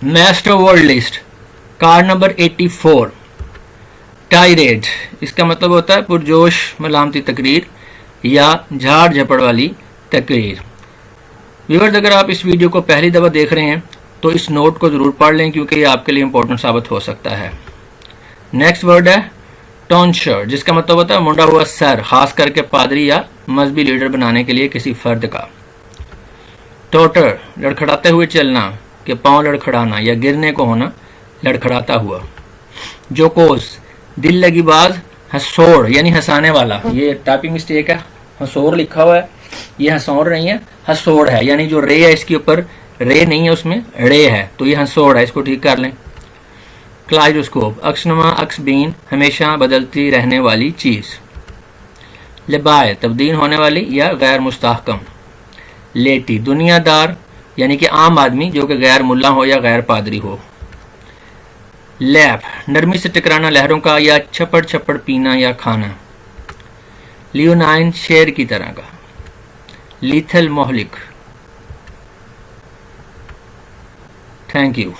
Master world list card number 84 tired, इसका मतलब होता है पुरजोश मलामती तकरीर या झाड़ झपड़ वाली तकरीर। व्यूअर्स, अगर आप इस वीडियो को पहली दफ़ा देख रहे हैं तो इस नोट को ज़रूर पढ़ लें क्योंकि ये आपके लिए इंपॉर्टेंट साबित हो सकता है। नेक्स्ट वर्ड है टॉन्चर, जिसका मतलब होता है मुंडा हुआ सर, खास करके पादरी या मजहबी लीडर बनाने के लिए किसी फर्द का। टोटर, लड़खड़ाते हुए चलना, कि पांव लड़खड़ाना या गिरने को होना, लड़खड़ाता हुआ। जोकोस, दिल लगी बाज, हंसोड़ यानी हंसाने वाला। ये टाइपिंग मिस्टेक है, हंसोड़ लिखा हुआ है, ये हंसोड़ नहीं है, हंसोड़ है, यानी जो रे है इसके ऊपर रे नहीं है, उसमें रे है, तो ये हंसोड़ है, इसको ठीक कर लें। क्लाइडोस्कोप, अक्सनुमा अक्सबीन, हमेशा बदलती रहने वाली चीज। लिबाय, तब्दील होने वाली या गैर मुस्तहकम। लेटी, दुनियादार यानी कि आम आदमी जो कि गैर मुल्ला हो या गैर पादरी हो। लैप, नरमी से टकराना लहरों का या छपड़ छपड़ पीना या खाना। लियोनाइन, शेर की तरह का। लीथल, मोहलिक। Thank you.